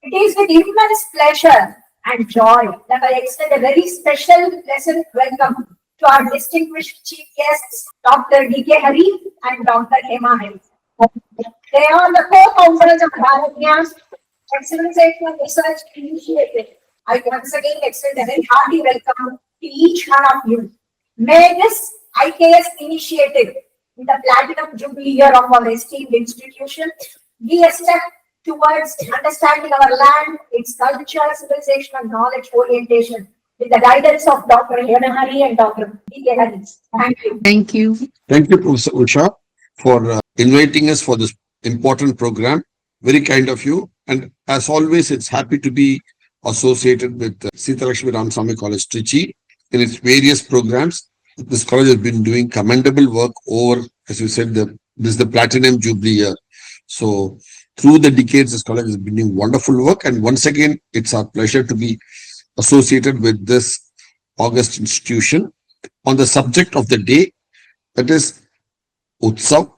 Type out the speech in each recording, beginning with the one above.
It is with immense pleasure and joy that I extend a very special pleasant welcome to our distinguished chief guests, Dr. D.K.Hari and Dr. Hema. They are the co-founders of Bharatya's Excellential Research Initiative. I once again extend a very hearty welcome to each one of you. May this IKS initiative in the Platinum Jubilee year of our esteemed institution be a step towards understanding our land, its culture, civilization, and knowledge orientation with the guidance of Dr. HemaHari and Dr. D.K.Hari. Thank you. Thank you. Thank you, Professor Usha, for inviting us for this important program. Very kind of you. And as always, it's happy to be associated with Sita Lakshmi Ramaswamy College, Trichy, in its various programs. This college has been doing commendable work over, as you said, this is the Platinum Jubilee year. So, through the decades, this college has been doing wonderful work. And once again, it's our pleasure to be associated with this august institution on the subject of the day, that is Utsav,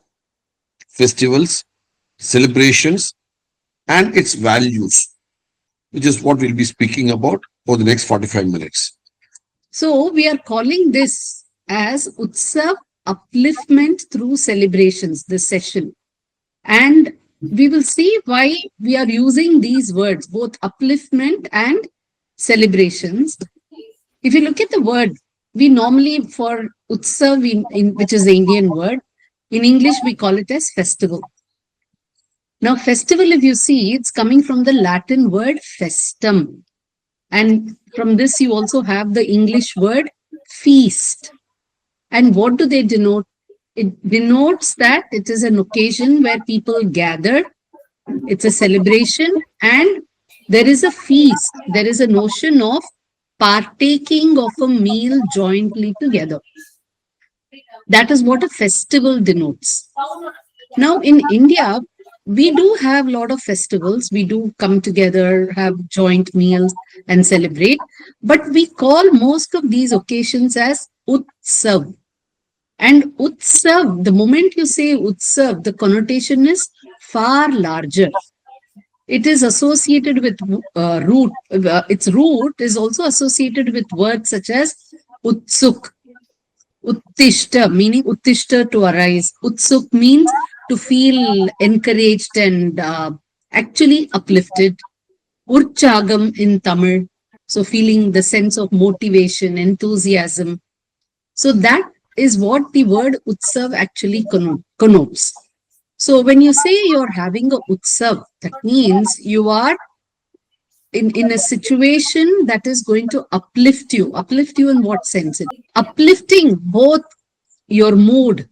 festivals, celebrations, and its values, which is what we'll be speaking about for the next 45 minutes. So we are calling this as Utsav Upliftment through celebrations, this session. And we will see why we are using these words, both upliftment and celebrations. If you look at the word, we normally for Utsav, which is the Indian word, in English we call it as festival. Now festival, if you see, it's coming from the Latin word festum. And from this you also have the English word feast. And what do they denote? It denotes that it is an occasion where people gather, it's a celebration, and there is a feast. There is a notion of partaking of a meal jointly together. That is what a festival denotes. Now in India, we do have a lot of festivals. We do come together, have joint meals and celebrate. But we call most of these occasions as Utsav. And Utsav, the moment you say Utsav, the connotation is far larger. It is associated with root. Its root is also associated with words such as Utsuk, Uttishta, meaning Uttishta, to arise. Utsuk means to feel encouraged and actually uplifted. Urchagam in Tamil, so feeling the sense of motivation, enthusiasm. So that is what the word Utsav actually connotes. So when you say you're having a Utsav, that means you are in a situation that is going to uplift you. Uplift you in what sense? Uplifting both your mood,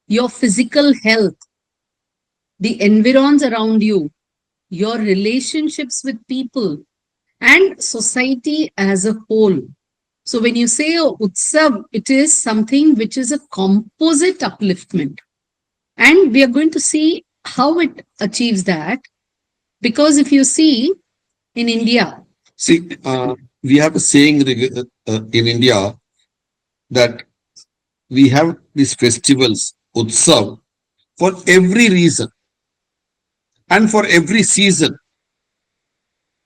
your physical health, the environs around you, your relationships with people, and society as a whole. So when you say Utsav, it is something which is a composite upliftment. And we are going to see how it achieves that. Because if you see in India... See, we have a saying in India that we have these festivals, Utsav, for every reason and for every season.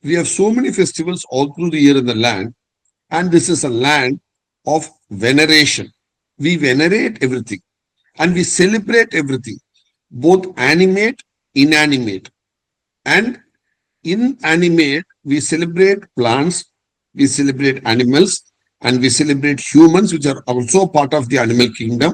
We have so many festivals all through the year in the land, and this is a land of veneration. We venerate everything and we celebrate everything, both animate, inanimate. And inanimate, we celebrate plants, we celebrate animals, and we celebrate humans, which are also part of the animal kingdom.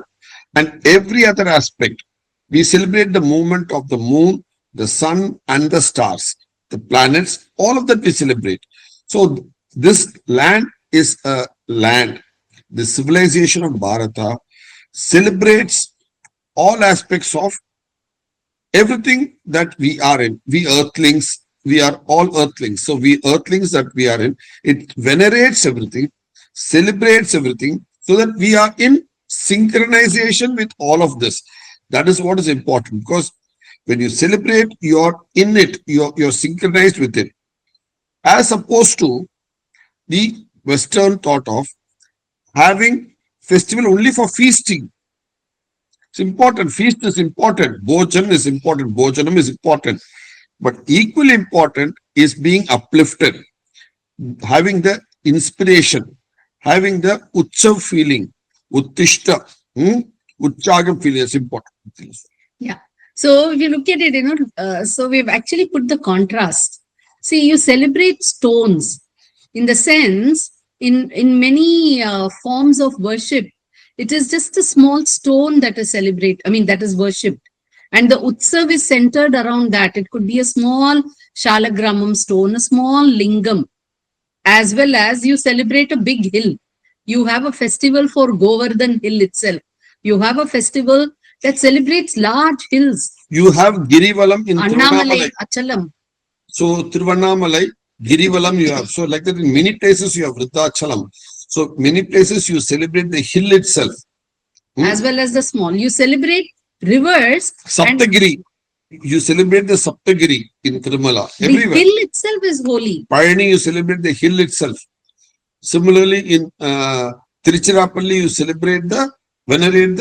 And every other aspect, we celebrate the movement of the moon, the sun, and the stars, the planets, all of that we celebrate. So this land is a land. The civilization of Bharata celebrates all aspects of everything that we are in. We earthlings, we are all earthlings. So we earthlings that we are in, it venerates everything, celebrates everything, so that we are in synchronization with all of this. That is what is important, because when you celebrate, you're in it, you're synchronized with it. As opposed to the Western thought of having festival only for feasting. It's important. Feast is important. Bhojan is important. Bhojanam is important. But equally important is being uplifted, having the inspiration, having the Utsav feeling, Uttishta, Utchagam feeling is important. Yeah. So if you look at it, so we've actually put the contrast. See, you celebrate stones in the sense, in many forms of worship, it is just a small stone that is celebrated. I mean, that is worshipped. And the Utsav is centered around that. It could be a small Shalagramam stone, a small lingam, as well as you celebrate a big hill. You have a festival for Govardhan Hill itself. You have a festival that celebrates large hills. You have Girivalam in Annamalai, Tiruvannamalai. Achalam. So Tiruvannamalai, Girivalam you have. So like that in many places you have Vridhachalam. So many places you celebrate the hill itself. As well as the small. You celebrate rivers. Saptagiri. You celebrate the Saptagiri in Tirumala. Everywhere. The hill itself is holy. Payani, you celebrate the hill itself. Similarly, in Tiruchirappalli, you celebrate venerate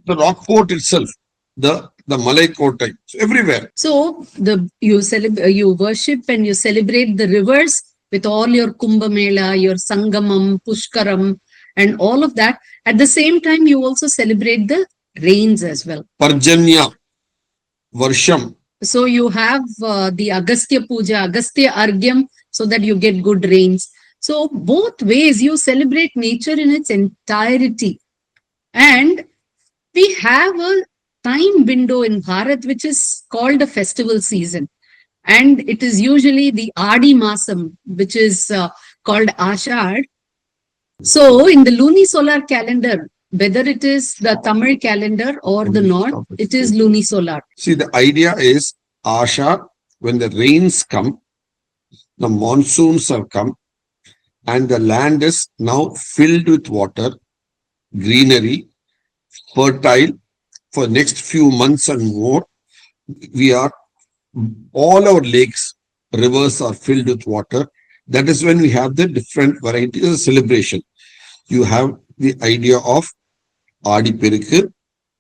the rock fort itself, the Malai Kotai. So everywhere. So you worship and you celebrate the rivers with all your Kumbh Mela, your Sangamam, Pushkaram, and all of that. At the same time, you also celebrate the rains as well. Parjanya, Varsham. So you have the Agastya Puja, Agastya Argyam, so that you get good rains. So both ways you celebrate nature in its entirety. And we have a time window in Bharat, which is called a festival season. And it is usually the Adi Masam, which is called Ashad. So in the lunisolar calendar, whether it is the Tamil calendar or the North, it is lunisolar. See, the idea is Asha, when the rains come, the monsoons have come, and the land is now filled with water, greenery, fertile for next few months and more. All our lakes, rivers are filled with water. That is when we have the different varieties of celebration. You have the idea of Adi Perikku.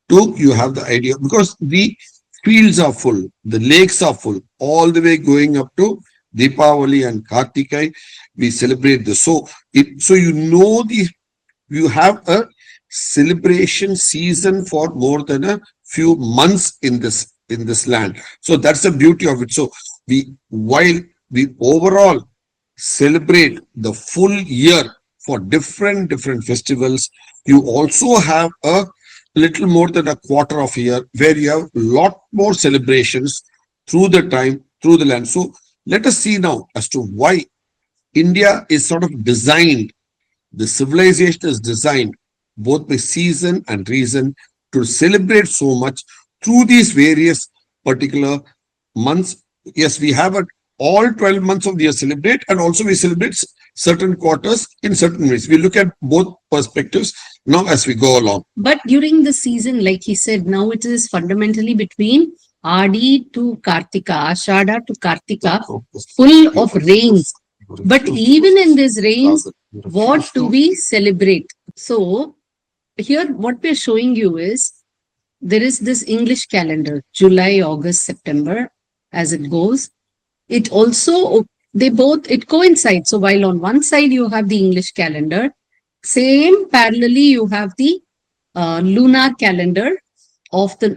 Two, you have the idea, because the fields are full, the lakes are full, all the way going up to Deepavali and Kartikai, we celebrate this. So you have a celebration season for more than a few months in this land. So that's the beauty of it. So while we overall celebrate the full year for different festivals, you also have a little more than a quarter of a year where you have a lot more celebrations through the time, through the land. So let us see now as to why India is sort of designed, the civilization is designed both by season and reason to celebrate so much through these various particular months. Yes, we have all 12 months of the year celebrate, and also we celebrate certain quarters in certain ways. We look at both perspectives now as we go along. But during the season, like he said, now it is fundamentally between Adi to Kartika, Ashada to Kartika, full of rains. But even in these rains, what do we celebrate? So here what we're showing you is there is this English calendar, July, August, September, as it goes. It also, it coincides. So while on one side you have the English calendar, same parallelly you have the lunar calendar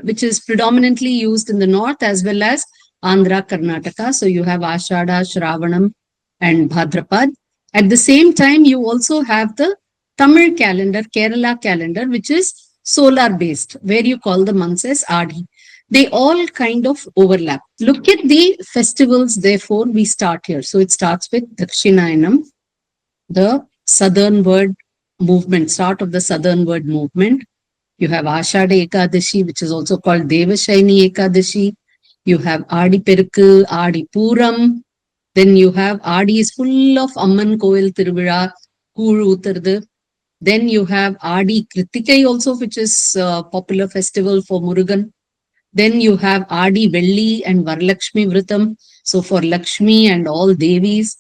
which is predominantly used in the north as well as Andhra, Karnataka. So you have Ashada, Shravanam and Bhadrapad. At the same time, you also have the Tamil calendar, Kerala calendar, which is solar based, where you call the months as Adi. They all kind of overlap. Look at the festivals, therefore, we start here. So it starts with Dakshinayanam, the southernward movement, start of the southernward movement. You have Ashada Ekadashi, which is also called Devashaini Ekadashi. You have Adi Perikku, Adi Puram. Then you have Adi is full of Amman Koil Tiruvira, Kuru Utardu. Then you have Adi Kritikai also, which is a popular festival for Murugan. Then you have Adi Velli and Varalakshmi Vritam. So for Lakshmi and all Devis.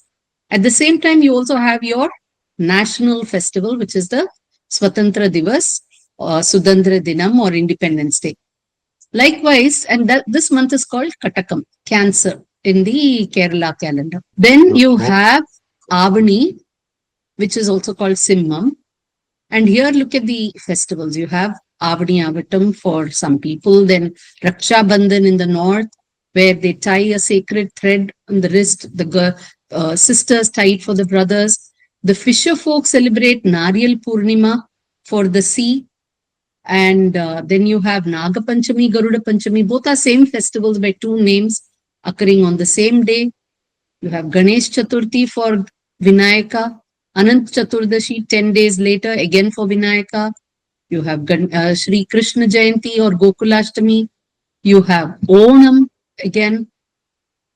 At the same time, you also have your national festival, which is the Swatantra Divas, Sudandra Dinam or Independence Day. Likewise, and this month is called Katakam, Cancer, in the Kerala calendar. Then you have Avani, which is also called Simmam. And here, look at the festivals. You have Avani Avatam for some people, then Raksha Bandhan in the north, where they tie a sacred thread on the wrist. The sisters tie it for the brothers. The fisher folk celebrate Nariyal Purnima for the sea. And then you have Naga Panchami, Garuda Panchami. Both are same festivals by two names occurring on the same day. You have Ganesh Chaturthi for Vinayaka, Anant Chaturdashi 10 days later, again for Vinayaka. You have Sri Krishna Jayanti or Gokulashtami. You have Onam again.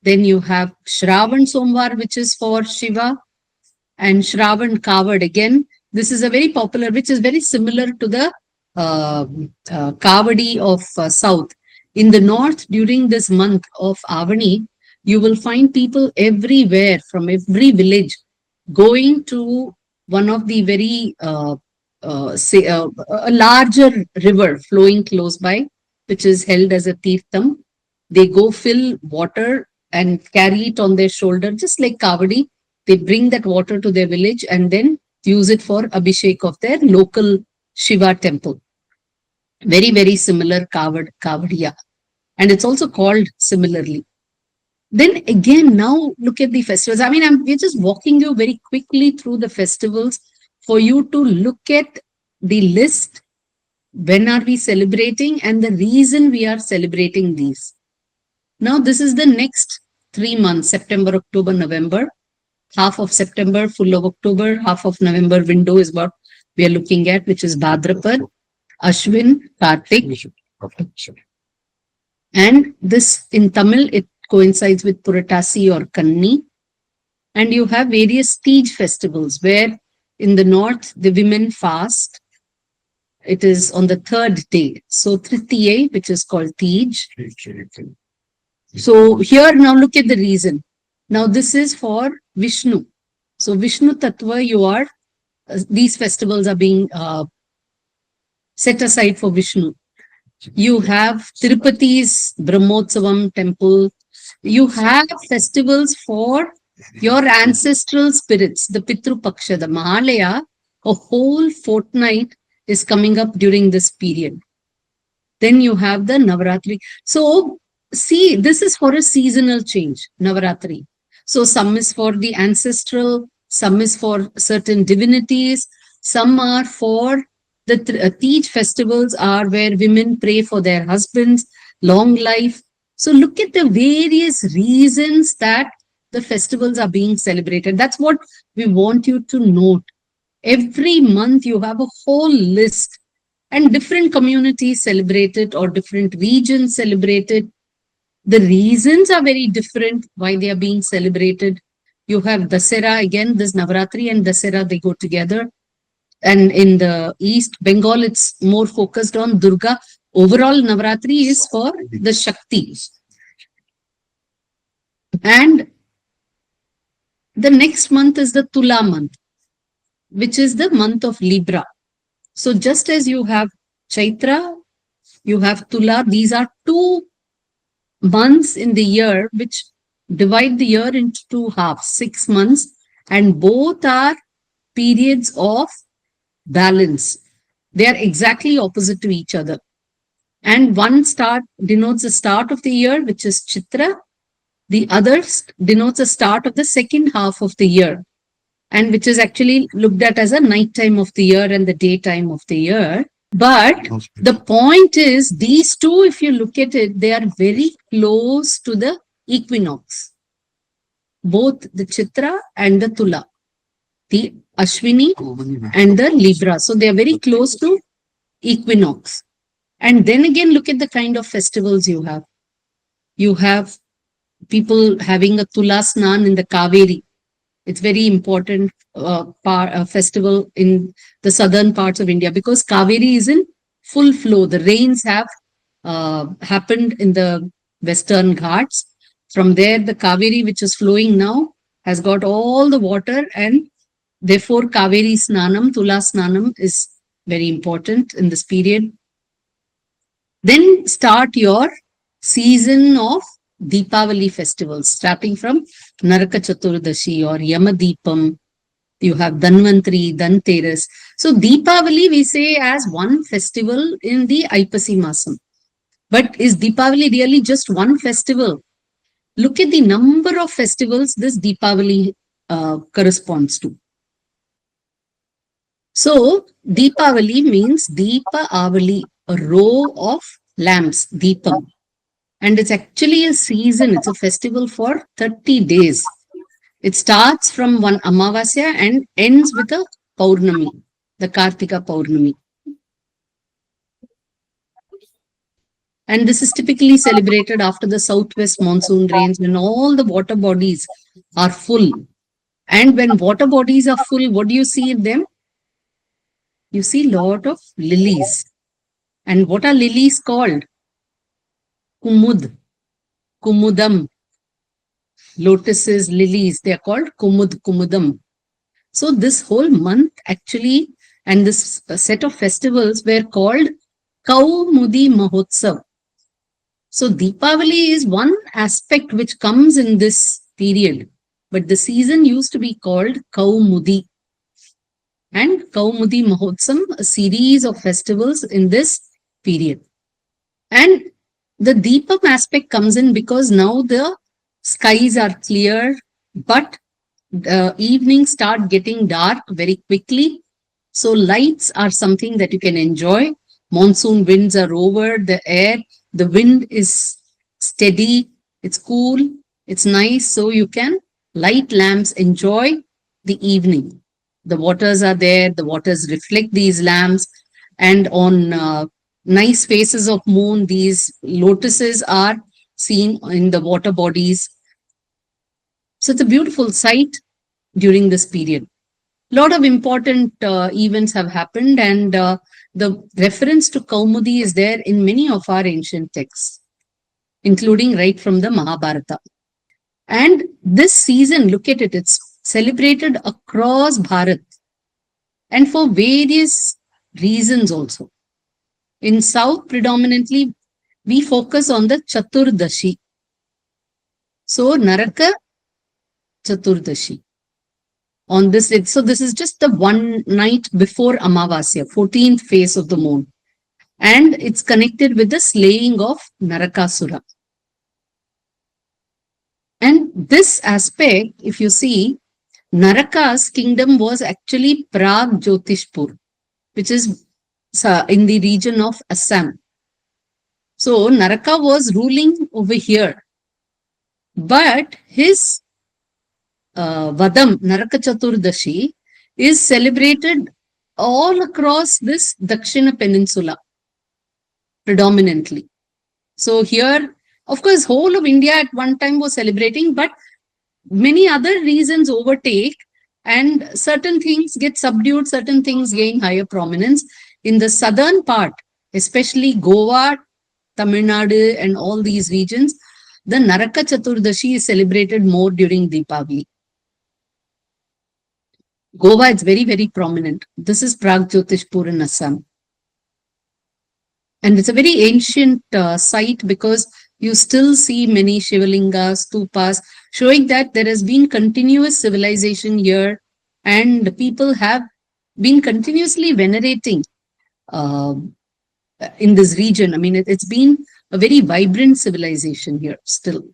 Then you have Shravan Somvar, which is for Shiva, and Shravan Kavad again. This is a very popular, which is very similar to the Kavadi of South. In the north, during this month of Avani, you will find people everywhere from every village going to one of the very, say, a larger river flowing close by, which is held as a tirtham. They go fill water and carry it on their shoulder, just like Kavadi. They bring that water to their village and then use it for Abhishek of their local Shiva temple. Very, very similar Kavadiya. And it's also called similarly. Then again, now look at the festivals. I mean, we're just walking you very quickly through the festivals for you to look at the list. When are we celebrating and the reason we are celebrating these. Now, this is the next 3 months, September, October, November. Half of September, full of October, half of November window is what we are looking at, which is Bhadrapad, Ashwin, Kartik. And this in Tamil, it coincides with Puratasi or Kanni. And you have various Tej festivals where in the north, the women fast. It is on the third day. So Tritiya, which is called Tej. So here now look at the reason. Now this is for Vishnu. So Vishnu Tattva, you are, these festivals are being set aside for Vishnu. You have Tirupati's Brahmotsavam temple. You have festivals for your ancestral spirits, the Pitru Paksha, the Mahalaya, a whole fortnight is coming up during this period. Then you have the Navaratri. So see, this is for a seasonal change, Navaratri. So some is for the ancestral, some is for certain divinities, some are for the Tej festivals are where women pray for their husbands, long life. So look at the various reasons that the festivals are being celebrated. That's what we want you to note. Every month you have a whole list and different communities celebrate it or different regions celebrate it. The reasons are very different why they are being celebrated. You have Dasera, again, this Navaratri and Dasera, they go together. And in the East Bengal, it's more focused on Durga. Overall, Navaratri is for the Shakti. And the next month is the Tula month, which is the month of Libra. So just as you have Chaitra, you have Tula, these are 2 months in the year which divide the year into 2 halves, 6 months, and both are periods of balance. They are exactly opposite to each other. And one start denotes the start of the year, which is Chitra. The other denotes the start of the second half of the year, and which is actually looked at as a nighttime of the year and the daytime of the year. But the point is, these two, if you look at it, they are very close to the equinox. Both the Chitra and the Tula. The Ashwini and the Libra. So they are very close to equinox. And then again, look at the kind of festivals you have. You have people having a Tula Snan in the Kaveri. It's very important festival in the southern parts of India because Kaveri is in full flow. The rains have happened in the Western Ghats. From there, the Kaveri, which is flowing now, has got all the water, and therefore Kaveri Snanam, Tula Snanam is very important in this period. Then start your season of Deepavali festivals, starting from Naraka Chaturdashi or Yamadipam. You have Dhanvantri, Dhanteras. So Deepavali we say as one festival in the Aipasi Masam. But is Deepavali really just one festival? Look at the number of festivals this Deepavali corresponds to. So Deepavali means Deepa Avali, a row of lamps, Deepam. And it's actually a season, it's a festival for 30 days. It starts from one Amavasya and ends with a Paurnami, the Kartika Paurnami. And this is typically celebrated after the southwest monsoon rains when all the water bodies are full. And when water bodies are full, what do you see in them? You see a lot of lilies. And what are lilies called? Kumud, Kumudam. Lotuses, lilies, they are called Kumudam. So this whole month actually, and this set of festivals were called Kaumudi Mahotsav. So Deepavali is one aspect which comes in this period, but the season used to be called Kaumudi. And Kaumudi Mahotsav, a series of festivals in this period. And the Deepam aspect comes in because now the skies are clear, but the evenings start getting dark very quickly. So lights are something that you can enjoy. Monsoon winds are over the air. The wind is steady. It's cool. It's nice. So you can light lamps, enjoy the evening. The waters are there. The waters reflect these lamps. And on nice phases of moon, these lotuses are seen in the water bodies. So it's a beautiful sight during this period. A lot of important events have happened, and the reference to Kaumudi is there in many of our ancient texts, including right from the Mahabharata. And this season, look at it, it's celebrated across Bharat and for various reasons also. In South, predominantly, we focus on the Chaturdashi. So, Naraka Chaturdashi. On this, so this is just the one night before Amavasya, 14th phase of the moon. And it's connected with the slaying of Narakasura. And this aspect, if you see, Naraka's kingdom was actually Prag Jyotishpur, which is in the region of Assam. So Naraka was ruling over here. But his Vadam, Naraka Chaturdashi, is celebrated all across this Dakshina Peninsula, predominantly. So here, of course, whole of India at one time was celebrating, but many other reasons overtake and certain things get subdued, certain things gain higher prominence. In the southern part, especially Goa, Tamil Nadu and all these regions, the Naraka Chaturdashi is celebrated more during Deepavali. Goa is very, very prominent. This is Prag Jyotishpur in Assam. And it's a very ancient site because you still see many Shivalingas, stupas, showing that there has been continuous civilization here and people have been continuously venerating in this region. I mean, it's been a very vibrant civilization here still.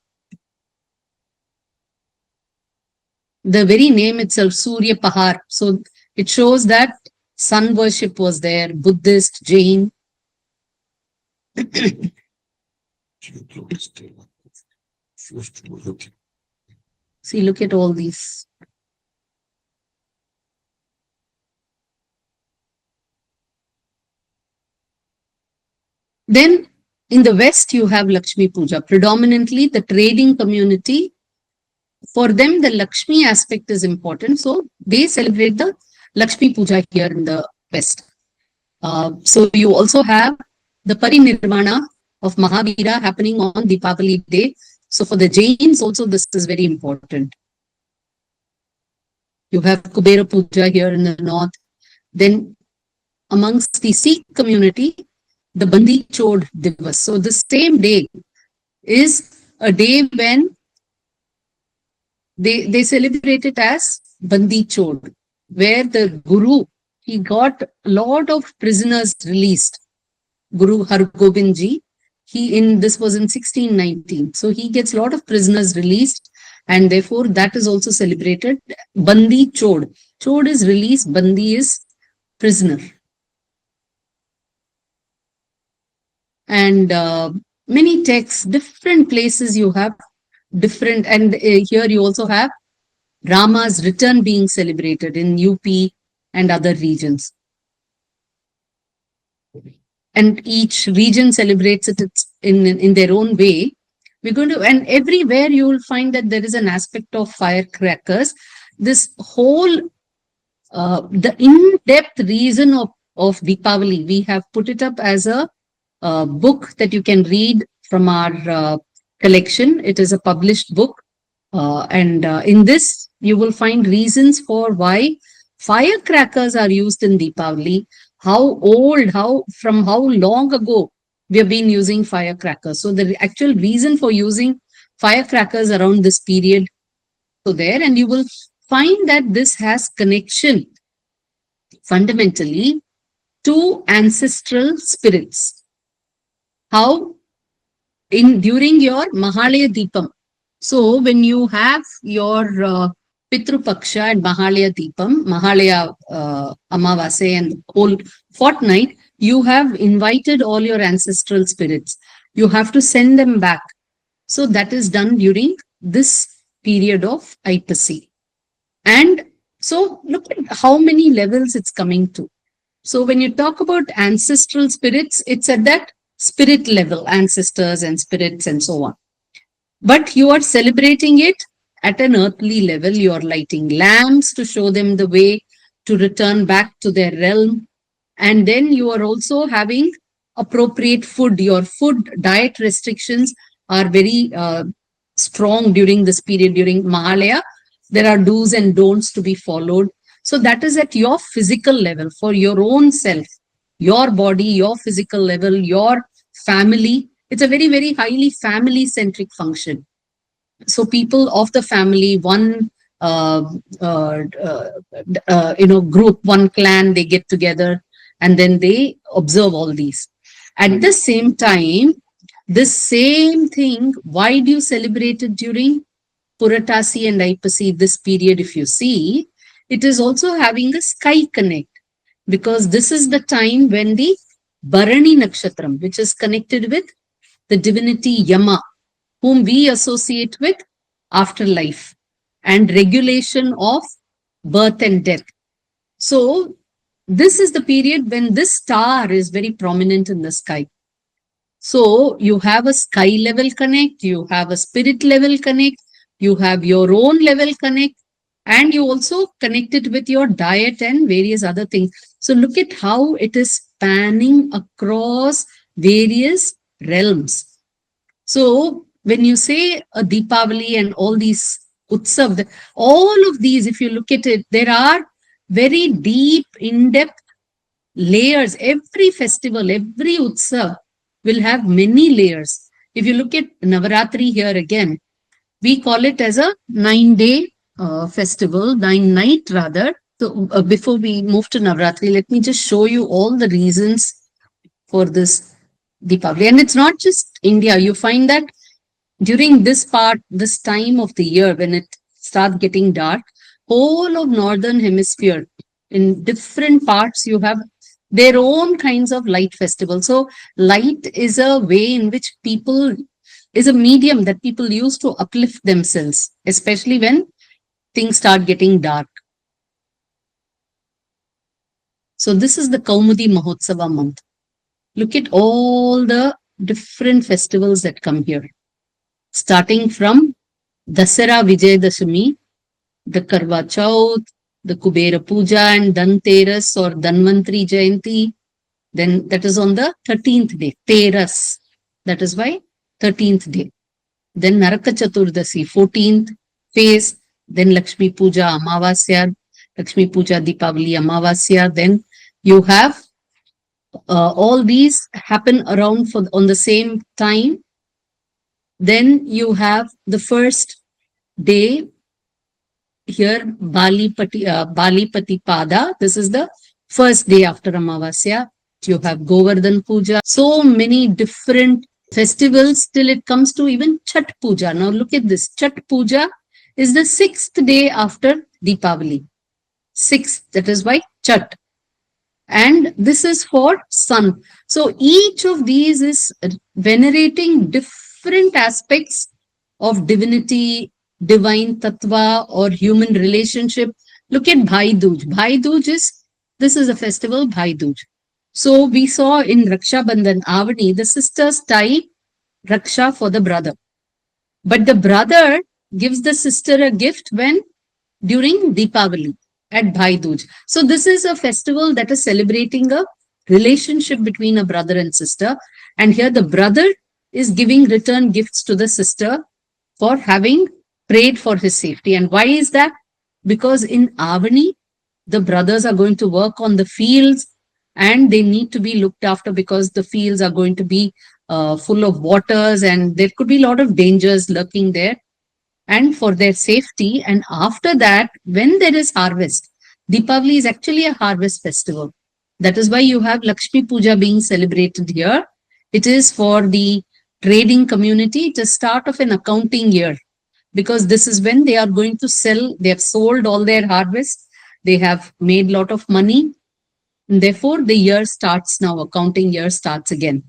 The very name itself, Surya Pahar. So it shows that sun worship was there, Buddhist, Jain. See, look at all these. Then in the West, you have Lakshmi Puja, predominantly the trading community. For them, the Lakshmi aspect is important. So they celebrate the Lakshmi Puja here in the West. So you also have the Parinirvana of Mahavira happening on Deepavali day. So for the Jains also this is very important. You have Kubera Puja here in the north. Then amongst the Sikh community, the Bandi Chod Divas. So the same day is a day when they celebrate it as Bandi Chod, where the Guru, he got a lot of prisoners released. Guru Har Gobind Ji, this was in 1619. So he gets a lot of prisoners released, and therefore that is also celebrated. Bandi Chod. Chod is release, Bandi is prisoner. And many texts, different places you have different, and here you also have Rama's return being celebrated in UP and other regions. And each region celebrates it in their own way. We're going to, and everywhere you will find that there is an aspect of firecrackers. This whole, the in-depth reason of Deepavali, we have put it up as a book that you can read from our collection. It is a published book. And in this, you will find reasons for why firecrackers are used in Deepavali, how old, from how long ago we have been using firecrackers. So the actual reason for using firecrackers around this period, so there, and you will find that this has connection fundamentally to ancestral spirits. How during your Mahalaya Deepam. So when you have your Pitru Paksha and Mahalaya Deepam, Mahalaya Amavase and whole fortnight, you have invited all your ancestral spirits. You have to send them back. So that is done during this period of Aipasi. And so look at how many levels it's coming to. So when you talk about ancestral spirits, it's at that spirit level, ancestors and spirits and so on. But you are celebrating it at an earthly level. You are lighting lamps to show them the way to return back to their realm. And then you are also having appropriate food. Your food diet restrictions are very strong during this period, during Mahalaya. There are do's and don'ts to be followed. So that is at your physical level, for your own self, your body, your physical level, your family. It's a very, very highly family-centric function. So people of the family, one group, one clan, they get together and then they observe all these. At the same time, this same thing, why do you celebrate it during Puratasi and Aipasi, this period? If you see, it is also having a sky connect, because this is the time when the Bharani Nakshatram, which is connected with the divinity Yama, whom we associate with afterlife and regulation of birth and death. So this is the period when this star is very prominent in the sky. So you have a sky level connect, you have a spirit level connect, you have your own level connect, and you also connect it with your diet and various other things. So look at how it is spanning across various realms. So when you say a Deepavali and all these Utsav, all of these, if you look at it, there are very deep, in-depth layers. Every festival, every Utsav will have many layers. If you look at Navaratri here again, we call it as a 9-day festival, 9-night rather. So before we move to Navaratri, let me just show you all the reasons for this Deepavali. And it's not just India. You find that during this time of the year, when it starts getting dark, whole of northern hemisphere, in different parts, you have their own kinds of light festivals. So light is a way in which is a medium that people use to uplift themselves, especially when things start getting dark. So this is the Kaumudi Mahotsava month. Look at all the different festivals that come here. Starting from Dasara Vijayadashami, the Karwa Chauth, the Kubera Puja and Dhanteras or Dhanvantri Jayanti. Then that is on the 13th day, Teras. That is why 13th day. Then Naraka Chaturdasi, 14th phase. Then Lakshmi Puja Amavasya, Lakshmi Puja Deepavali Amavasya. Then you have all these happen around for on the same time. Then you have the first day here, Bali Pada. This is the first day after Amavasya. You have Govardhan Puja. So many different festivals till it comes to even Chhat Puja. Now look at this. Chhat Puja is the 6th day after Deepavali. 6th. That is why Chhat. And this is for sun. So each of these is venerating different aspects of divinity, divine tattva, or human relationship. Look at Bhai Dooj. Bhai Dooj is, this is a festival, Bhai Dooj. So we saw in Raksha Bandhan, Avani, the sisters tie Raksha for the brother. But the brother gives the sister a gift when? During Deepavali at Bhai Dooj. So this is a festival that is celebrating a relationship between a brother and sister. And here the brother is giving return gifts to the sister for having prayed for his safety. And why is that? Because in Avani, the brothers are going to work on the fields and they need to be looked after because the fields are going to be full of waters and there could be a lot of dangers lurking there, and for their safety. And after that, when there is harvest, Deepavali is actually a harvest festival. That is why you have Lakshmi Puja being celebrated here. It is for the trading community. It is start of an accounting year because this is when they are going to sell. They have sold all their harvest. They have made a lot of money. And therefore, the year starts now. Accounting year starts again.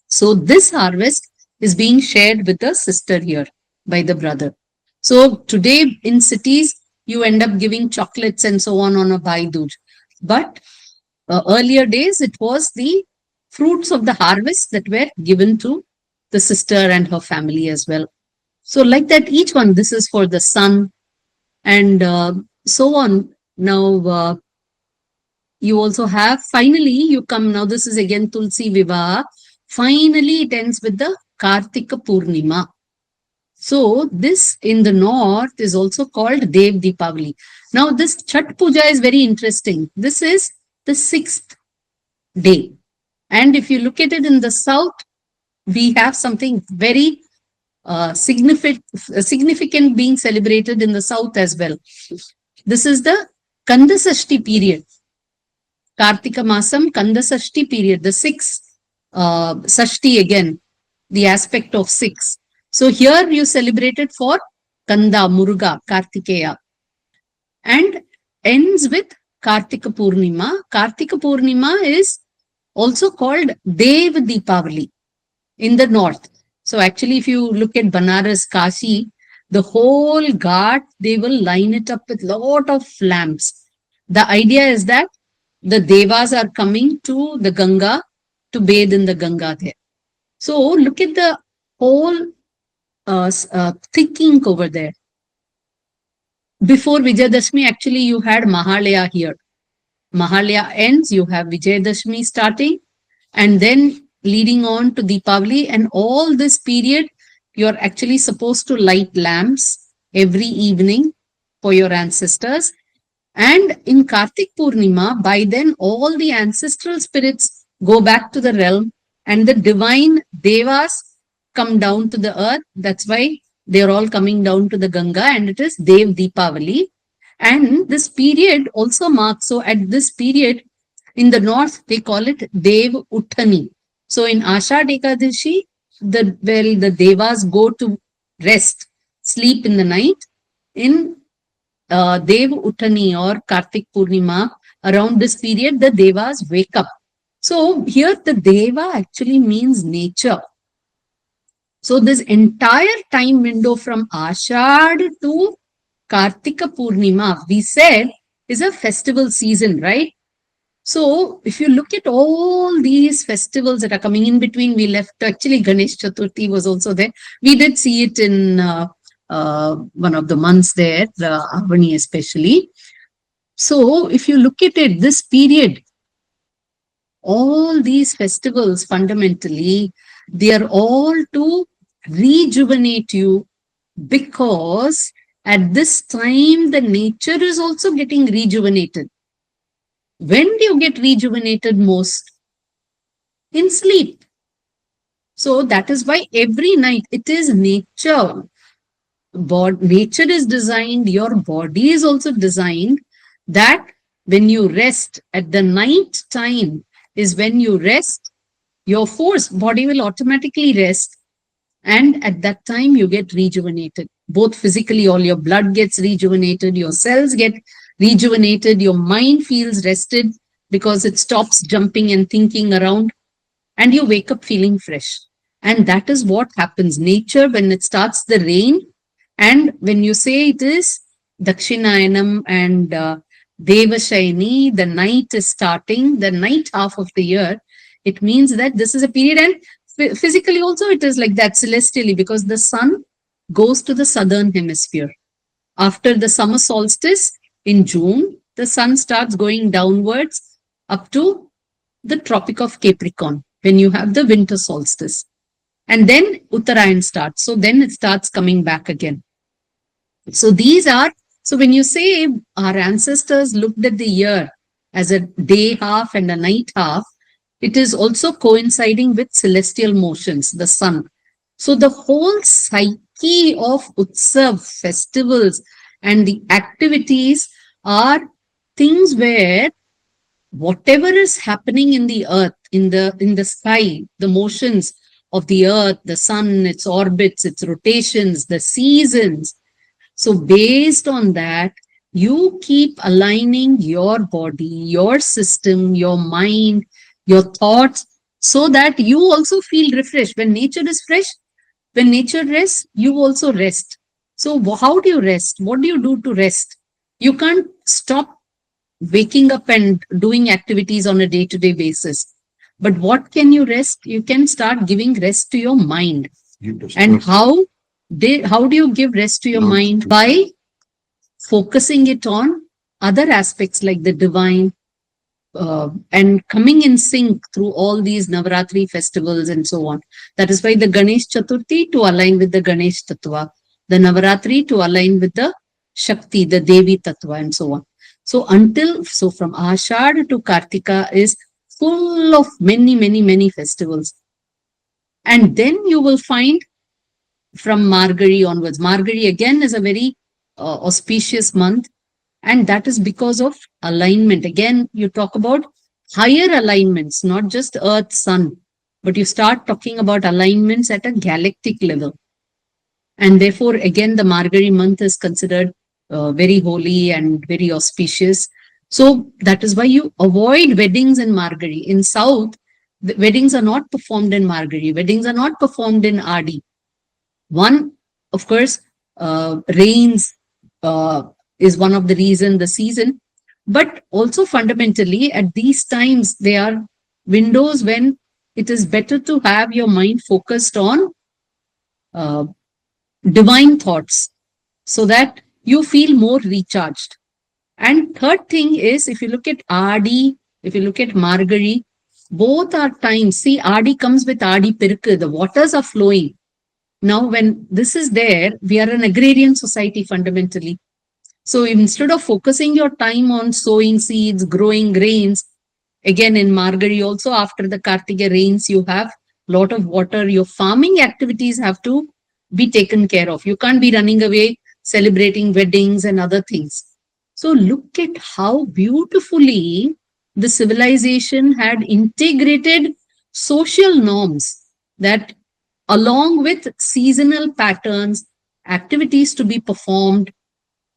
So this harvest is being shared with the sister here by the brother. So today in cities, you end up giving chocolates and so on a Bhai Dooj. But earlier days, it was the fruits of the harvest that were given to the sister and her family as well. So like that, each one, this is for the sun and so on. Now, you also have, finally, you come, now this is again Tulsi Vivaha. Finally, it ends with the Kartika Purnima. So this in the north is also called Dev Deepavali. Now this Chhat Puja is very interesting. This is the 6th day. And if you look at it in the south, we have something very significant being celebrated in the south as well. This is the Kanda Sashti period. Kartika Masam, Kanda Sashti period, the 6th Sashti again, the aspect of 6. So here you celebrate it for Kanda, Muruga, Kartikeya, and ends with Kartika Purnima. Kartika Purnima is also called Dev Deepavali in the north. So actually, if you look at Banaras, Kashi, the whole ghat, they will line it up with lot of lamps. The idea is that the devas are coming to the Ganga to bathe in the Ganga there. So look at the whole thick ink over there. Before Vijayadashmi, actually you had Mahalaya here. Mahalaya ends, you have Vijayadashmi starting, and then leading on to Deepavali, and all this period, you're actually supposed to light lamps every evening for your ancestors. And in Kartik Purnima, by then all the ancestral spirits go back to the realm and the divine devas come down to the earth. That's why they're all coming down to the Ganga, and it is Dev Deepavali. And this period also marks, so at this period in the north, they call it Dev Uttani. So in Ashad Ekadashi, the devas go to rest, sleep in the night. In Dev Uttani or Kartik Purnima, around this period, the devas wake up. So here the deva actually means nature. So this entire time window from Ashad to Kartika Purnima, we said, is a festival season, right? So if you look at all these festivals that are coming in between, we left, actually Ganesh Chaturthi was also there. We did see it in one of the months there, the Avani especially. So if you look at it, this period, all these festivals fundamentally, they are all to rejuvenate you, because at this time the nature is also getting rejuvenated. When do you get rejuvenated most? in sleep. So that is why every night it is nature. Nature is designed, your body is also designed that when you rest at the night time is when you rest, your force body will automatically rest, and at that time you get rejuvenated. Both physically, all your blood gets rejuvenated, your cells get rejuvenated, your mind feels rested because it stops jumping and thinking around, and you wake up feeling fresh. And that is what happens. Nature, when it starts the rain, and when you say it is Dakshinayanam and Devashaini, the night is starting, the night half of the year, it means that this is a period. And physically also it is like that celestially, because the sun goes to the southern hemisphere. After the summer solstice in June, the sun starts going downwards up to the Tropic of Capricorn when you have the winter solstice. And then Uttarayan starts. So then it starts coming back again. So these are, so when you say our ancestors looked at the year as a day half and a night half, it is also coinciding with celestial motions, the sun. So the whole psyche of Utsav festivals and the activities are things where whatever is happening in the earth, in the sky, the motions of the earth, the sun, its orbits, its rotations, the seasons. So based on that, you keep aligning your body, your system, your mind, your thoughts, so that you also feel refreshed. When nature is fresh, when nature rests, you also rest. So how do you rest? What do you do to rest? You can't stop waking up and doing activities on a day-to-day basis. But what can you rest? You can start giving rest to your mind. And how do you give rest to your mind? By focusing it on other aspects like the divine, and coming in sync through all these Navaratri festivals and so on. That is why the Ganesh Chaturthi to align with the Ganesh Tattva, the Navaratri to align with the Shakti, the Devi Tattva, and so on. So from Ashad to Kartika is full of many, many, many festivals. And then you will find from Margari onwards. Margari again is a very auspicious month, and that is because of alignment. Again, you talk about higher alignments, not just Earth, Sun, but you start talking about alignments at a galactic level. And therefore, again, the Margari month is considered very holy and very auspicious. So that is why you avoid weddings in Margari. In South, the weddings are not performed in Margari. Weddings are not performed in Adi. One, of course, rains is one of the reason, the season, but also fundamentally at these times, they are windows when it is better to have your mind focused on uh, divine thoughts so that you feel more recharged. And third thing is, if you look at Adi, if you look at Margari, both are times. See, Adi comes with Adi Pirku, the waters are flowing. Now, when this is there, we are an agrarian society fundamentally. So instead of focusing your time on sowing seeds, growing grains, again in Margari also after the Kartika rains, you have lot of water. Your farming activities have to be taken care of. You can't be running away celebrating weddings and other things. So look at how beautifully the civilization had integrated social norms that along with seasonal patterns, activities to be performed,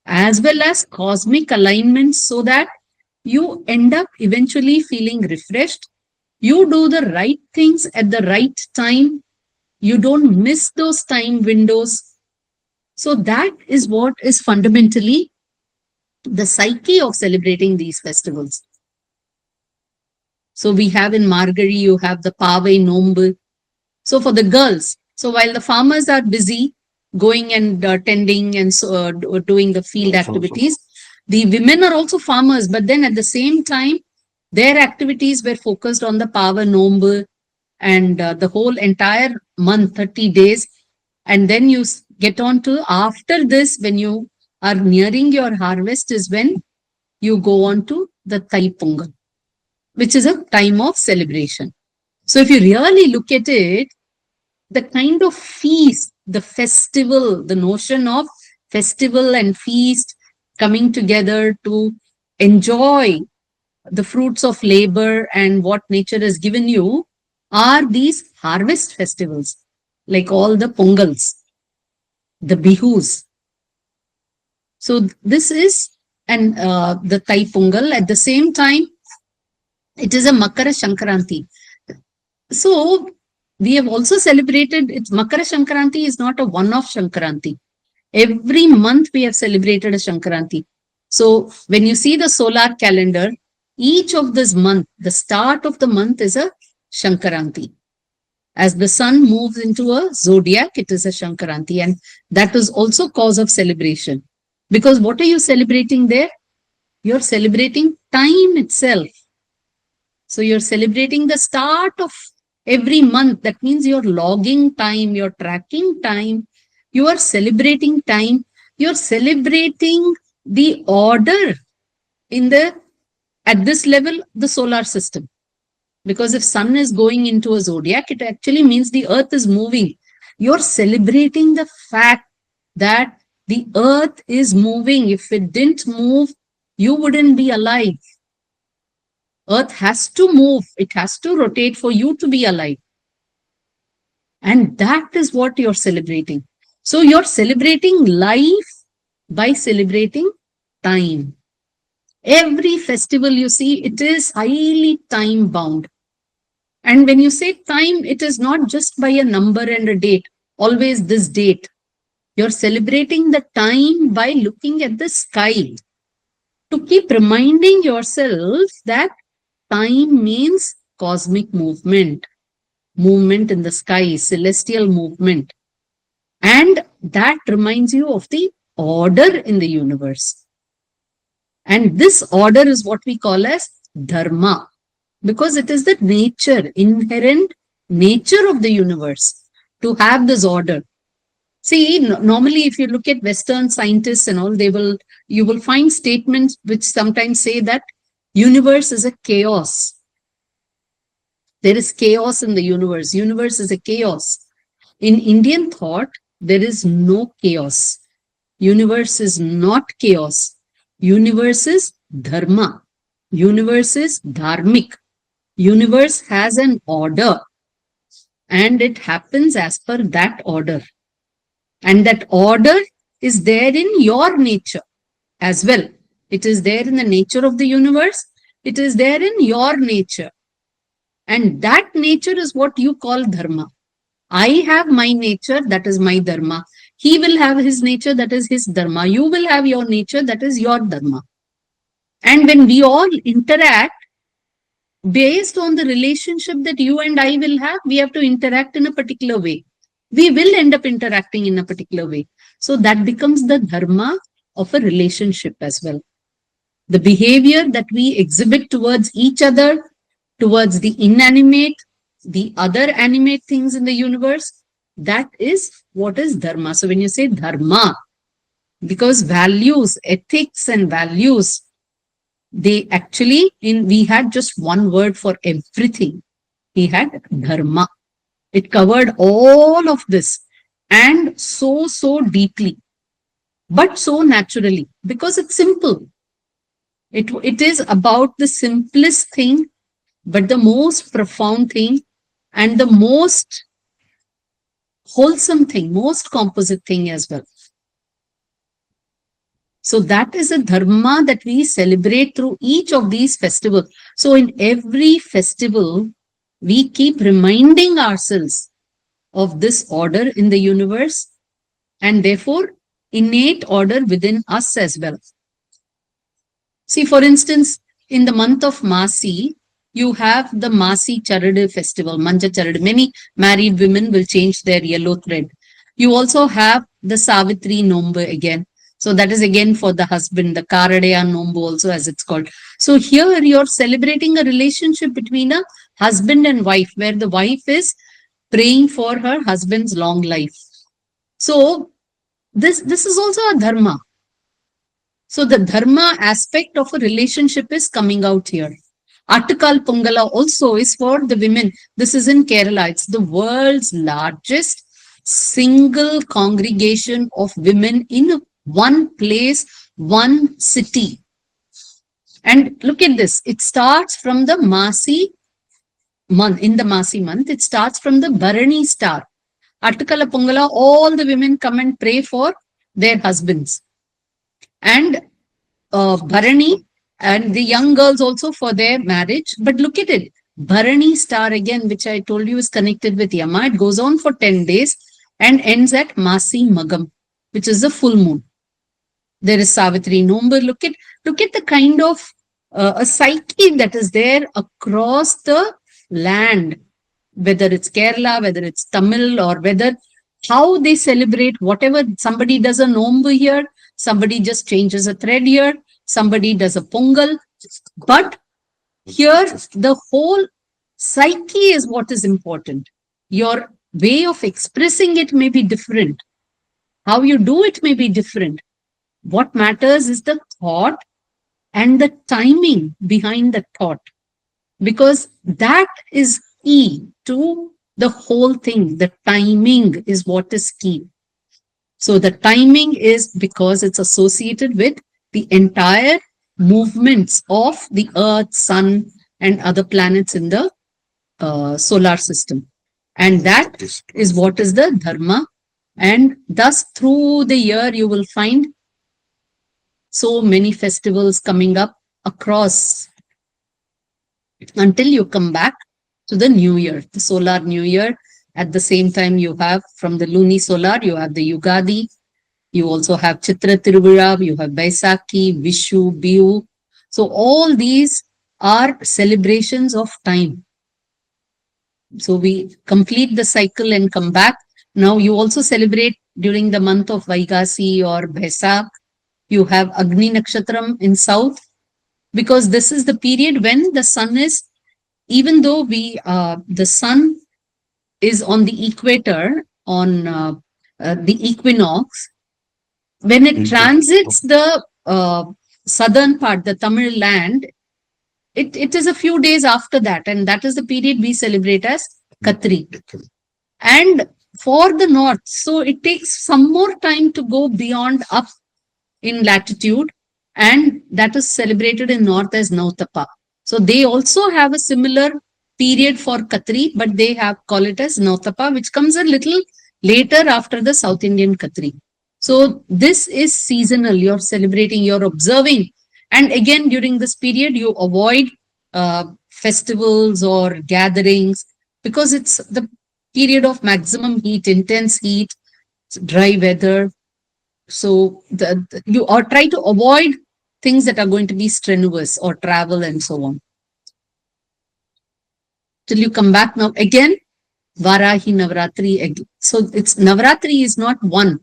as well as cosmic alignments, so that you end up eventually feeling refreshed. You do the right things at the right time. You don't miss those time windows. So that is what is fundamentally the psyche of celebrating these festivals. So we have in Margari, you have the Pave Nombu. So for the girls, so while the farmers are busy going and tending and doing the field activities, the women are also farmers, but then at the same time, their activities were focused on the Pava Nombu and the whole entire month, 30 days. And then you get on to after this, when you are nearing your harvest, is when you go on to the Thai Pongal, which is a time of celebration. So if you really look at it, the kind of feast, the festival, the notion of festival and feast coming together to enjoy the fruits of labor and what nature has given you are these harvest festivals, like all the pongals, the bihus. So this is and the Thai Pongal. At the same time, it is a Makara Shankranti. So we have also celebrated it. Makara Shankranti is not a one-off Shankranti. Every month we have celebrated a Shankranti. So when you see the solar calendar, each of this month, the start of the month is a Shankaranti. As the sun moves into a zodiac, it is a Shankaranti. And that is also cause of celebration. Because what are you celebrating there? You're celebrating time itself. So you're celebrating the start of every month. That means you're logging time, you're tracking time, you are celebrating time, you're celebrating the order in the, at this level, the solar system. Because if sun is going into a zodiac, it actually means the earth is moving. You're celebrating the fact that the earth is moving. If it didn't move, you wouldn't be alive. Earth has to move. It has to rotate for you to be alive. And that is what you're celebrating. So you're celebrating life by celebrating time. Every festival you see, it is highly time bound. And when you say time, it is not just by a number and a date, always this date. You're celebrating the time by looking at the sky to keep reminding yourself that time means cosmic movement, movement in the sky, celestial movement. And that reminds you of the order in the universe. And this order is what we call as dharma, because it is the nature, inherent nature of the universe to have this order. See, normally if you look at Western scientists and all, you will find statements which sometimes say that universe is a chaos. There is chaos in the universe. Universe is a chaos. In Indian thought, there is no chaos. Universe is not chaos. Universe is dharma. Universe is dharmic. Universe has an order and it happens as per that order. And that order is there in your nature as well. It is there in the nature of the universe. It is there in your nature. And that nature is what you call dharma. I have my nature, that is my dharma. He will have his nature, that is his dharma. You will have your nature, that is your dharma. And when we all interact, based on the relationship that you and I will have, we have to interact in a particular way. We will end up interacting in a particular way. So that becomes the dharma of a relationship as well. The behavior that we exhibit towards each other, towards the inanimate, the other animate things in the universe, that is what is dharma. So when you say dharma, because values, ethics and values, they actually, we had just one word for everything. We had dharma. It covered all of this and so deeply, but so naturally, because it's simple. It is about the simplest thing, but the most profound thing and the most wholesome thing, most composite thing as well. So that is a dharma that we celebrate through each of these festivals. So in every festival, we keep reminding ourselves of this order in the universe and therefore innate order within us as well. See, for instance, in the month of Masi, you have the Masi Charad festival, Manja Charad. Many married women will change their yellow thread. You also have the Savitri Nombu again. So that is again for the husband, the Karadaya Nombu also as it's called. So here you're celebrating a relationship between a husband and wife, where the wife is praying for her husband's long life. So this is also a dharma. So the dharma aspect of a relationship is coming out here. Attukal Pongala also is for the women. This is in Kerala. It's the world's largest single congregation of women in one place, one city. And look at this. It starts from the Masi month. In the Masi month, it starts from the Bharani star. Attukala Pongala, all the women come and pray for their husbands. And Bharani, and the young girls also for their marriage. But look at it. Bharani star again, which I told you is connected with Yama. It goes on for 10 days and ends at Masi Magam, which is the full moon. There is Savitri Nombar. Look at the kind of a psyche that is there across the land, whether it's Kerala, whether it's Tamil, or whether how they celebrate whatever. Somebody does a Nombu here, somebody just changes a thread here, somebody does a Pongal. But here, the whole psyche is what is important. Your way of expressing it may be different. How you do it may be different. What matters is the thought and the timing behind the thought, because that is key to the whole thing. The timing is what is key. So the timing is because it's associated with the entire movements of the Earth, Sun, and other planets in the solar system. And that is what is the dharma. And thus through the year, you will find so many festivals coming up across until you come back to the new year, the solar new year. At the same time, you have from the lunisolar, you have the Yugadi, you also have Chitra Tiruvira, you have Baisakhi, Vishu, Bihu. So all these are celebrations of time. So we complete the cycle and come back. Now you also celebrate during the month of Vaigasi or Baisak. You have Agni Nakshatram in south, because this is the period when the sun is, even though the sun is on the equator, on the equinox, when it transits the southern part, the Tamil land, it is a few days after that, and that is the period we celebrate as Katri. And for the north, so it takes some more time to go beyond up in latitude, and that is celebrated in north as Nautapa. So they also have a similar period for Katri, but they call it as Nautapa, which comes a little later after the South Indian Katri. So this is seasonal. You're celebrating, you're observing. And again, during this period, you avoid festivals or gatherings, because it's the period of maximum heat, intense heat, dry weather. So you or try to avoid things that are going to be strenuous, or travel and so on. Till you come back now again, Varahi Navratri. So it's Navratri is not one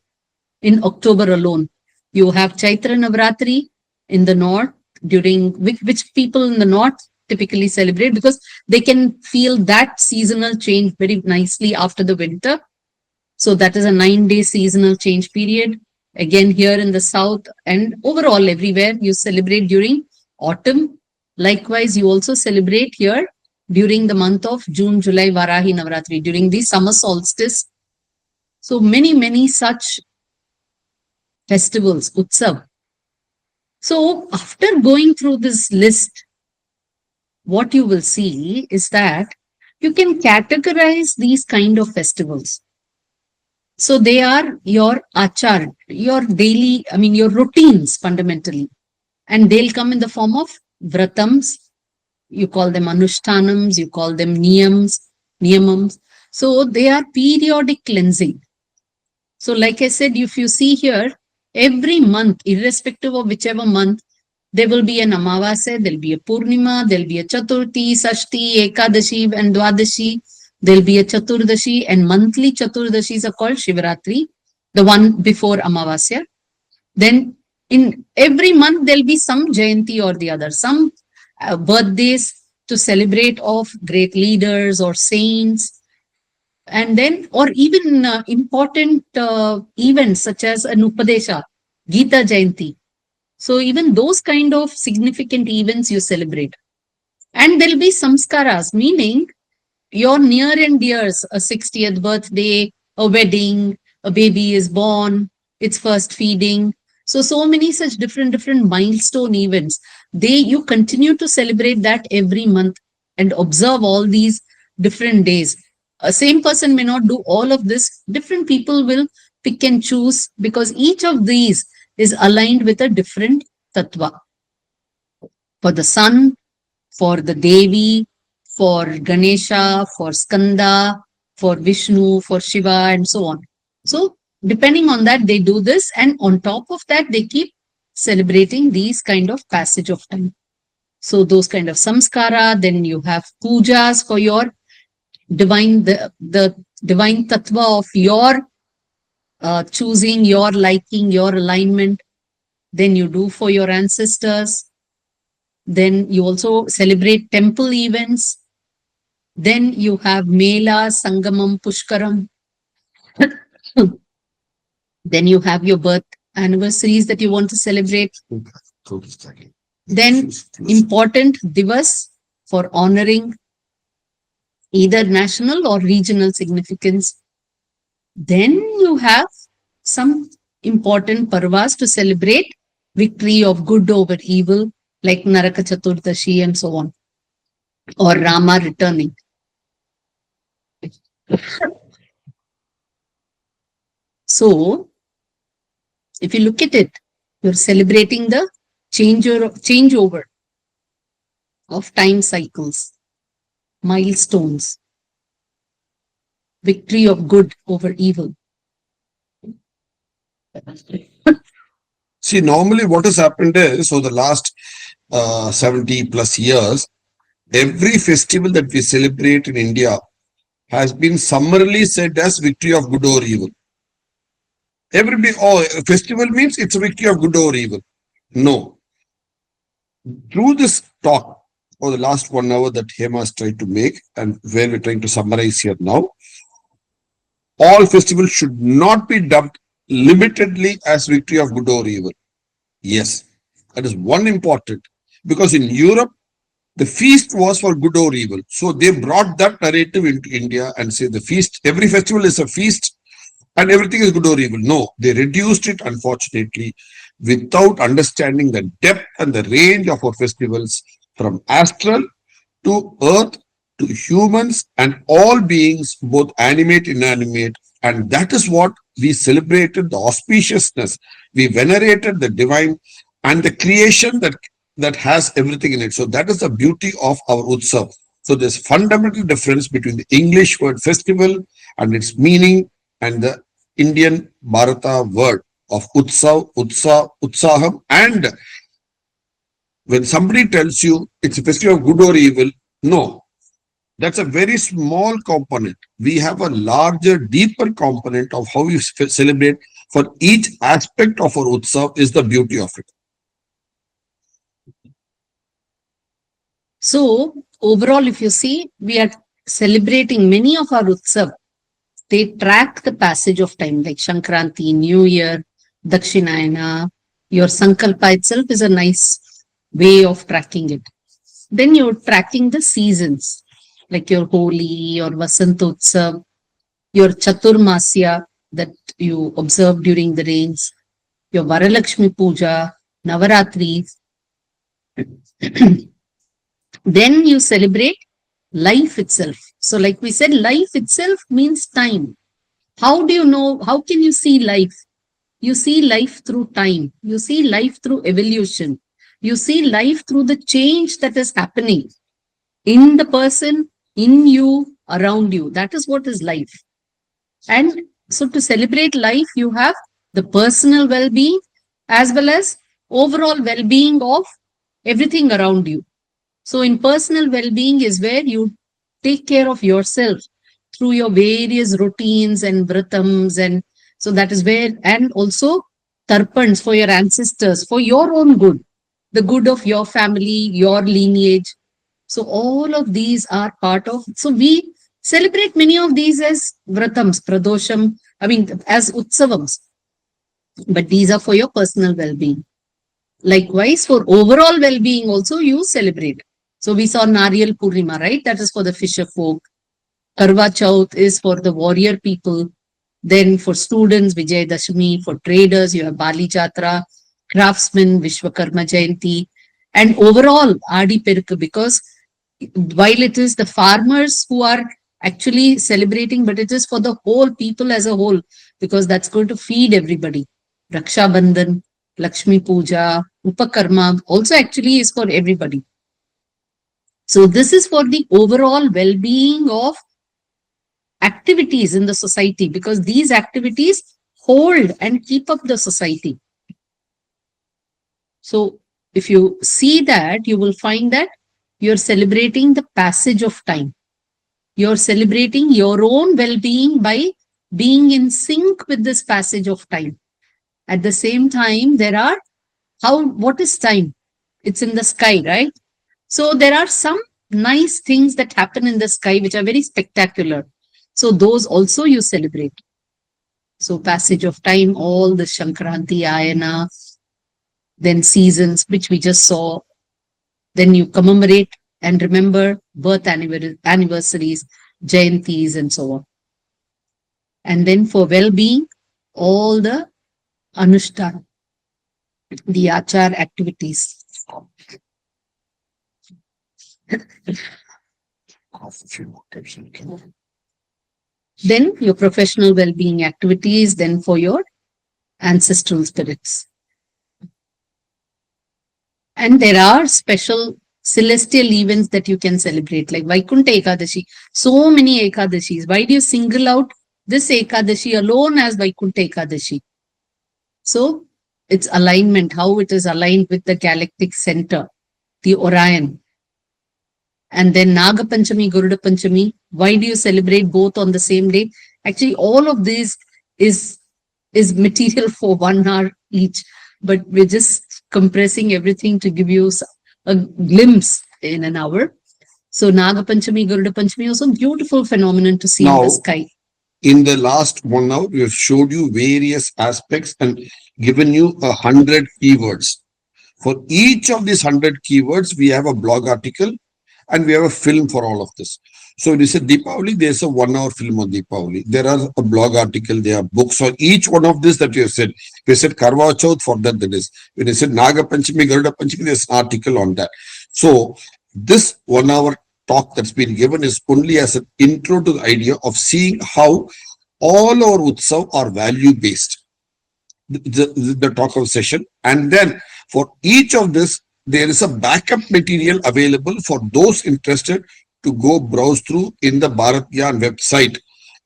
in October alone. You have Chaitra Navratri in the north, during which people in the north typically celebrate, because they can feel that seasonal change very nicely after the winter. So that is a 9-day seasonal change period. Again, here in the south and overall everywhere, you celebrate during autumn. Likewise, you also celebrate here during the month of June, July, Varahi Navratri, during the summer solstice. So many such festivals, Utsav. So after going through this list, what you will see is that you can categorize these kind of festivals. So they are your achar, your daily, your routines fundamentally. And they'll come in the form of vratams. You call them anushtanams, you call them niyamams. So they are periodic cleansing. So like I said, if you see here, every month, irrespective of whichever month, there will be an Amavasya, there'll be a Purnima, there'll be a Chaturthi, Sashti, Ekadashi, and Dwadashi. There'll be a Chaturdashi, and monthly Chaturdashis are called Shivaratri, the one before Amavasya. Then in every month, there'll be some Jayanti or the other, some birthdays to celebrate of great leaders or saints. And then, or even important events such as an Upadesha, Gita Jayanti. So even those kind of significant events you celebrate. And there'll be samskaras, meaning your near and dears, a 60th birthday, a wedding, a baby is born, its first feeding. So many such different milestone events. You continue to celebrate that every month and observe all these different days. A same person may not do all of this. Different people will pick and choose because each of these is aligned with a different tattva. For the sun, for the Devi, for Ganesha, for Skanda, for Vishnu, for Shiva, and so on. So, depending on that, they do this, and on top of that, they keep celebrating these kind of passage of time. So, those kind of samskara, then you have pujas for your divine, the divine tattva of your choosing, your liking, your alignment. Then you do for your ancestors. Then you also celebrate temple events. Then you have Mela, Sangamam, Pushkaram. Then you have your birth anniversaries that you want to celebrate. Then important divas for honoring either national or regional significance. Then you have some important parvas to celebrate victory of good over evil, like Naraka Chaturdashi and so on, or Rama returning. So, if you look at it, you're celebrating the changeover of time cycles, milestones, victory of good over evil. See, normally what has happened is, for the last 70 plus years, every festival that we celebrate in India has been summarily said as victory of good or evil. Everybody, oh, festival means it's a victory of good or evil. No. Through this talk for the last 1 hour that Hema has tried to make, and where we're trying to summarize here now, all festivals should not be dubbed limitedly as victory of good or evil. Yes, that is one important, because in Europe, the feast was for good or evil. So they brought that narrative into India and say the feast, every festival is a feast and everything is good or evil. No, they reduced it, unfortunately, without understanding the depth and the range of our festivals, from astral to earth to humans and all beings, both animate, inanimate. And that is what we celebrated, the auspiciousness. We venerated the divine and the creation that has everything in it. So that is the beauty of our Utsav. So there's fundamental difference between the English word festival and its meaning and the Indian Bharata word of Utsav, Utsaham. And when somebody tells you it's a festival of good or evil, no, that's a very small component. We have a larger, deeper component of how we celebrate. For each aspect of our Utsav is the beauty of it. So, overall, if you see, we are celebrating many of our Utsav. They track the passage of time, like Shankranti, New Year, Dakshinayana. Your Sankalpa itself is a nice way of tracking it. Then you're tracking the seasons, like your Holi or Vasanta Utsav, your Chaturmasya that you observe during the rains, your Varalakshmi Puja, Navaratri. Then you celebrate life itself. So like we said, life itself means time. How do you know? How can you see life? You see life through time. You see life through evolution. You see life through the change that is happening in the person, in you, around you. That is what is life. And so to celebrate life, you have the personal well-being as well as overall well-being of everything around you. So in personal well-being is where you take care of yourself through your various routines and vratams. And so that is where, and also tarpans for your ancestors, for your own good, the good of your family, your lineage. So all of these are part of, so we celebrate many of these as vratams, pradosham, as utsavams. But these are for your personal well-being. Likewise, for overall well-being also you celebrate. So we saw Nariyal Purnima, right? That is for the fisher folk. Karwa Chauth is for the warrior people. Then for students, Vijay Dashami. For traders, you have Bali Jatra. Craftsmen, Vishwakarma Jayanti. And overall, Adi Perukku, because while it is the farmers who are actually celebrating, but it is for the whole people as a whole, because that's going to feed everybody. Raksha Bandhan, Lakshmi Puja, Upakarma also actually is for everybody. So this is for the overall well-being of activities in the society, because these activities hold and keep up the society. So if you see that, you will find that you're celebrating the passage of time. You're celebrating your own well-being by being in sync with this passage of time. At the same time, what is time? It's in the sky, right? So there are some nice things that happen in the sky which are very spectacular. So those also you celebrate. So passage of time, all the Shankranti, Ayana, then seasons, which we just saw. Then you commemorate and remember birth anniversaries, Jayantis, and so on. And then for well-being, all the Anushtan, the Achar activities. Then your professional well-being activities, then for your ancestral spirits. And there are special celestial events that you can celebrate, like Vaikuntha Ekadashi. So many Ekadashis. Why do you single out this Ekadashi alone as Vaikuntha Ekadashi? So it's alignment, how it is aligned with the galactic center, the Orion. And then Naga Panchami, Garuda Panchami. Why do you celebrate both on the same day? Actually, all of this is material for 1 hour each, but we're just compressing everything to give you a glimpse in an hour. So Naga Panchami, Garuda Panchami, also beautiful phenomenon to see in Now, the sky. in the last 1 hour, we have showed you various aspects and given you 100 keywords. For each of these 100 keywords, we have a blog article and we have a film for all of this. So when you say Deepavali, there's a 1 hour film on Deepavali. There are a blog article, there are books on each one of this that you have said. We said Karwa Chauth, for that there is. When you said Naga Panchami, Garuda Panchami, there's an article on that. So this 1 hour talk that's been given is only as an intro to the idea of seeing how all our Utsav are value based. The talk of session. And then for each of this, there is a backup material available for those interested to go browse through in the Bharat Gyan website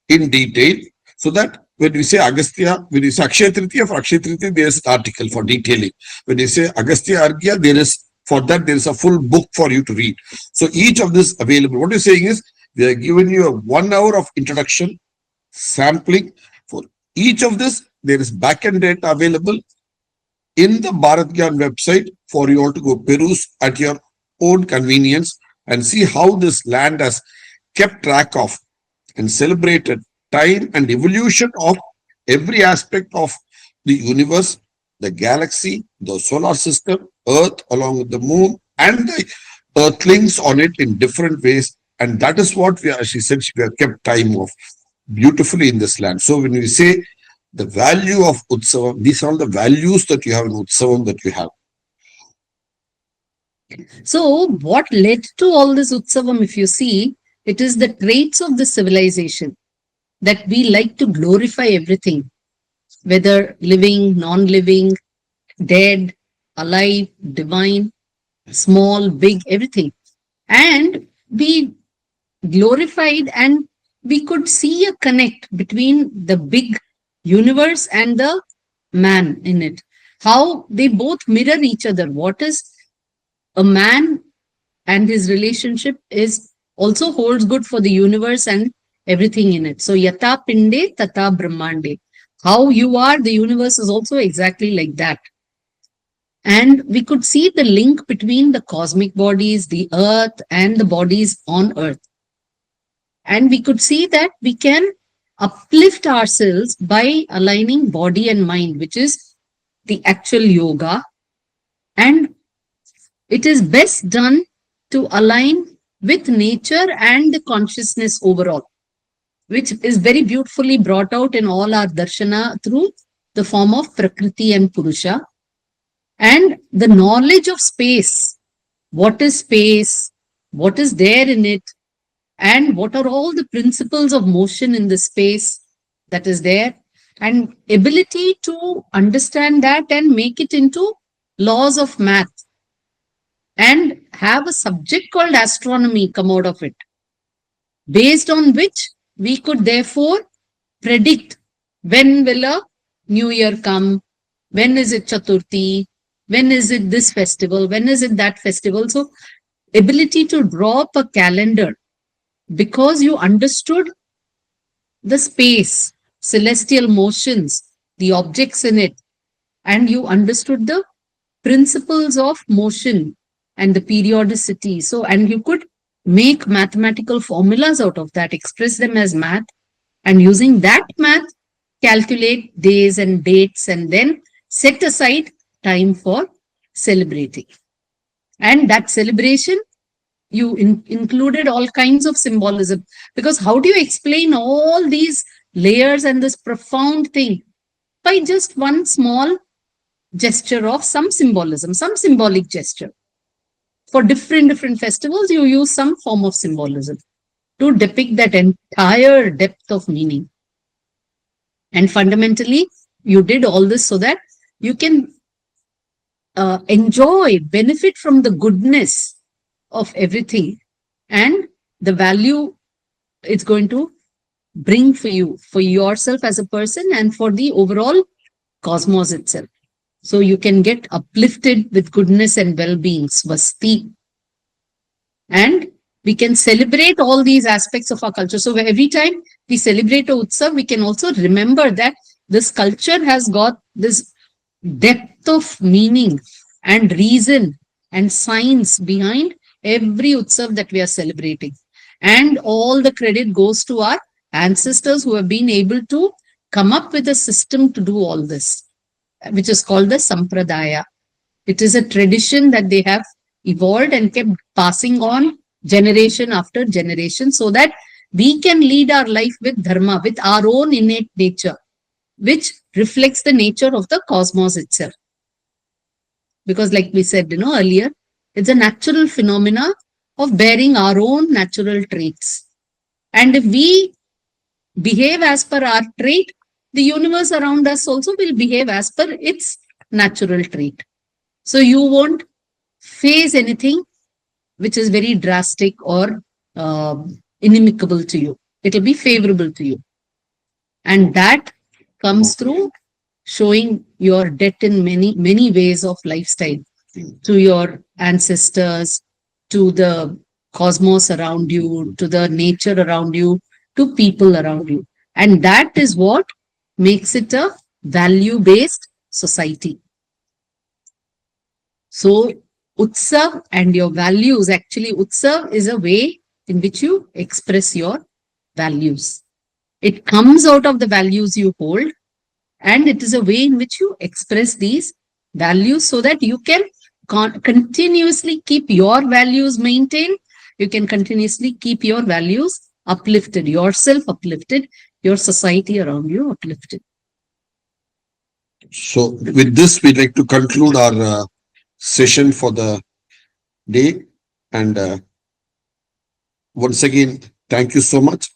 in detail, so that when we say Agastya, when we say Akshaya Tritiya, for Akshaya Tritiya, there is an article for detailing. When you say Agastya Argya, there is a full book for you to read. So each of this available. What you're saying is, we are giving you a 1 hour of introduction, sampling. For each of this, there is backend data available in the Bharat Gyan website for you all to go peruse at your own convenience and see how this land has kept track of and celebrated time and evolution of every aspect of the universe, the galaxy, the solar system, Earth along with the moon, and the earthlings on it in different ways. And that is what we are, as she said, we have kept time of beautifully in this land. So when we say the value of Utsavam, these are all the values that you have in Utsavam that you have. So what led to all this Utsavam, if you see, it is the traits of the civilization that we like to glorify everything, whether living, non-living, dead, alive, divine, small, big, everything. And we glorified, and we could see a connect between the big universe and the man in it. How they both mirror each other. What is a man and his relationship is also holds good for the universe and everything in it. So yata pinde tata brahmande. How you are, the universe is also exactly like that. And we could see the link between the cosmic bodies, the earth, and the bodies on earth. And we could see that we can uplift ourselves by aligning body and mind, which is the actual yoga. And it is best done to align with nature and the consciousness overall, which is very beautifully brought out in all our darshana through the form of Prakriti and Purusha. And the knowledge of space, what is space, what is there in it, and what are all the principles of motion in the space that is there, and ability to understand that and make it into laws of math and have a subject called astronomy come out of it, based on which we could therefore predict when will a new year come, when is it Chaturthi, when is it this festival, when is it that festival. So ability to draw up a calendar because you understood the space, celestial motions, the objects in it, and you understood the principles of motion and the periodicity. So, and you could make mathematical formulas out of that, express them as math, and using that math, calculate days and dates, and then set aside time for celebrating. And that celebration, you included all kinds of symbolism, because how do you explain all these layers and this profound thing? By just one small gesture of some symbolism, some symbolic gesture. For different festivals, you use some form of symbolism to depict that entire depth of meaning. And fundamentally, you did all this so that you can enjoy, benefit from the goodness of everything and the value it's going to bring for you, for yourself as a person, and for the overall cosmos itself. So you can get uplifted with goodness and well-being, swasti. And we can celebrate all these aspects of our culture. So every time we celebrate a Utsav, we can also remember that this culture has got this depth of meaning and reason and science behind every Utsav that we are celebrating. And all the credit goes to our ancestors who have been able to come up with a system to do all this, which is called the Sampradaya. It is a tradition that they have evolved and kept passing on generation after generation, so that we can lead our life with dharma, with our own innate nature, which reflects the nature of the cosmos itself. Because like we said, earlier, it's a natural phenomena of bearing our own natural traits. And if we behave as per our trait, the universe around us also will behave as per its natural trait. So you won't face anything which is very drastic or inimical to you. It will be favorable to you. And that comes through showing your debt in many ways of lifestyle, to your ancestors, to the cosmos around you, to the nature around you, to people around you. And that is what makes it a value-based society. So Utsav and your values, actually Utsav is a way in which you express your values. It comes out of the values you hold, and it is a way in which you express these values so that you can continuously keep your values maintained. You can continuously keep your values uplifted, yourself uplifted, your society around you uplifted. So with this, we'd like to conclude our session for the day. And once again, thank you so much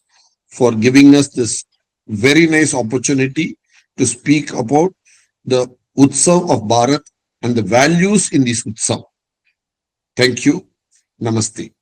for giving us this very nice opportunity to speak about the Utsav of Bharat and the values in this Utsav. Thank you. Namaste.